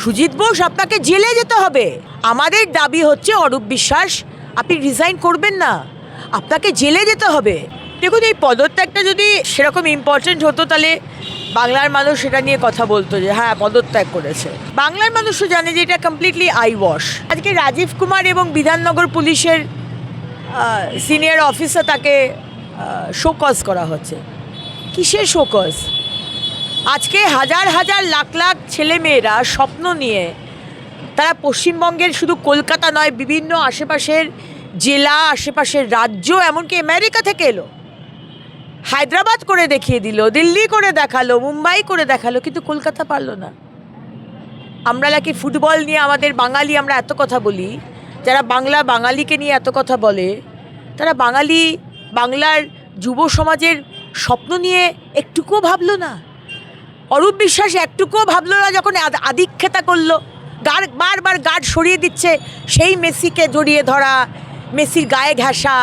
সুজিত বোস আপনাকে জেলে যেতে হবে। আমাদের দাবি হচ্ছে অরূপ বিশ্বাস আপনি রিজাইন করবেন না, আপনাকে জেলে যেতে হবে। দেখুন, এই পদত্যাগটা যদি সেরকম ইম্পর্টেন্ট হতো তাহলে বাংলার মানুষ সেটা নিয়ে কথা বলতো যে হ্যাঁ পদত্যাগ করেছে। বাংলার মানুষও জানে যে এটা কমপ্লিটলি আই ওয়াশ। আজকে রাজীব কুমার এবং বিধাননগর পুলিশের সিনিয়র অফিসার তাকে শোকজ করা হচ্ছে। কিসের শোকজ? আজকে হাজার হাজার লাখ লাখ ছেলেমেয়েরা স্বপ্ন নিয়ে তারা পশ্চিমবঙ্গের শুধু কলকাতা নয়, বিভিন্ন আশেপাশের জেলা, আশেপাশের রাজ্য, এমনকি আমেরিকা থেকে এলো, হায়দ্রাবাদ করে দেখিয়ে দিল, দিল্লি করে দেখালো, মুম্বাই করে দেখালো, কিন্তু কলকাতা পারলো না। আমরা নাকি ফুটবল নিয়ে আমাদের বাঙালি আমরা এত কথা বলি, যারা বাঙালিকে নিয়ে এত কথা বলে তারা বাংলার যুব সমাজের স্বপ্ন নিয়ে একটুকুও ভাবলো না। অরূপ বিশ্বাস একটুকুও ভাবলো না যখন আদিক্ষেতা করলো, বারবার গার্ড সরিয়ে দিচ্ছে, সেই মেসিকে জড়িয়ে ধরা, মেসির গায়ে ঘেঁষা,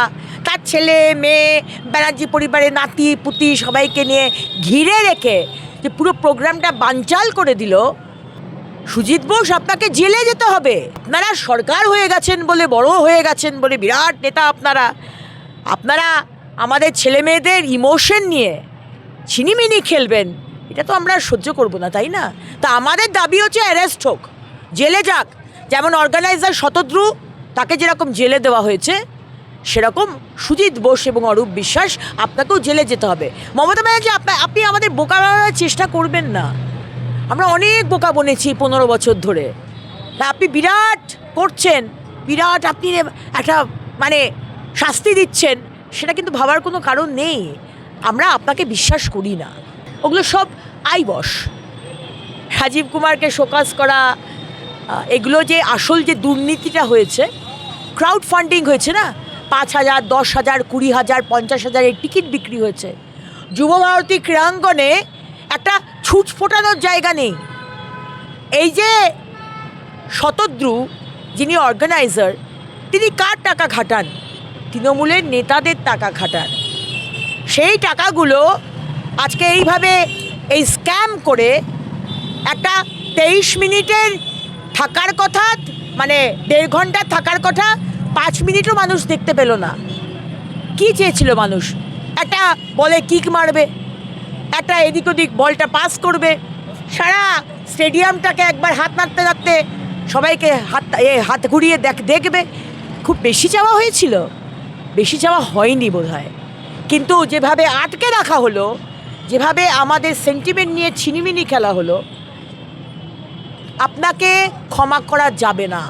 তার ছেলে মেয়ে ব্যানার্জি পরিবারের নাতি পুতি সবাইকে নিয়ে ঘিরে রেখে যে পুরো প্রোগ্রামটা বানচাল করে দিল। সুজিত বোস আপনাকে জেলে যেতে হবে। আপনারা সরকার হয়ে গেছেন বলে, বড় হয়ে গেছেন বলে, বিরাট নেতা আপনারা আমাদের ছেলে মেয়েদের ইমোশন নিয়ে ছিনিমিনি খেলবেন, এটা তো আমরা সহ্য করব না, তাই না? তা আমাদের দাবি হচ্ছে অ্যারেস্ট হোক, জেলে যাক। যেমন অর্গানাইজার শতদ্রু, তাকে যেরকম জেলে দেওয়া হয়েছে, সেরকম সুজিত বোস এবং অরূপ বিশ্বাস আপনাকেও জেলে যেতে হবে। মমতা ব্যানার্জি, আপনি আমাদের বোকা বানানোর চেষ্টা করবেন না। আমরা অনেক বোকা বনেছি 15 বছর ধরে। তা আপনি বিরাট করছেন, বিরাট আপনি একটা শাস্তি দিচ্ছেন, সেটা কিন্তু ভাবার কোনো কারণ নেই। আমরা আপনাকে বিশ্বাস করি না, ওগুলো সব আইবশ। রাজীব কুমারকে শোকজ করা, এগুলো যে আসল যে দুর্নীতিটা হয়েছে, ক্রাউড ফান্ডিং হয়েছে না, 5,000, 10,000, 20,000, 50,000 টিকিট বিক্রি হয়েছে। যুবভারতী ক্রীড়াঙ্গনে একটা ছুঁচ ফোটানোর জায়গা নেই। এই যে শতদ্রু যিনি অর্গানাইজার, তিনি কার টাকা খাটান? তৃণমূলের নেতাদের টাকা খাটান। সেই টাকাগুলো আজকে এইভাবে এই স্ক্যাম করে একটা 23 মিনিটের থাকার কথা, 1.5 ঘন্টা থাকার কথা, 5 মিনিটও মানুষ দেখতে পেল না। কি চেয়েছিল মানুষ? একটা বলে কিক মারবে, একটা এদিক ওদিক বলটা পাস করবে, সারা স্টেডিয়ামটাকে একবার হাত নাড়তে নাড়তে সবাইকে হাত ঘুরিয়ে দেখবে। খুব বেশি চাওয়া হয়েছিল? বেশি চাওয়া হয়নি বোধহয়। কিন্তু যেভাবে আটকে রাখা হলো, যেভাবে আমাদের সেন্টিমেন্ট নিয়ে ছিনিমিনি খেলা হলো, আপনাকে ক্ষমা করা যাবে না।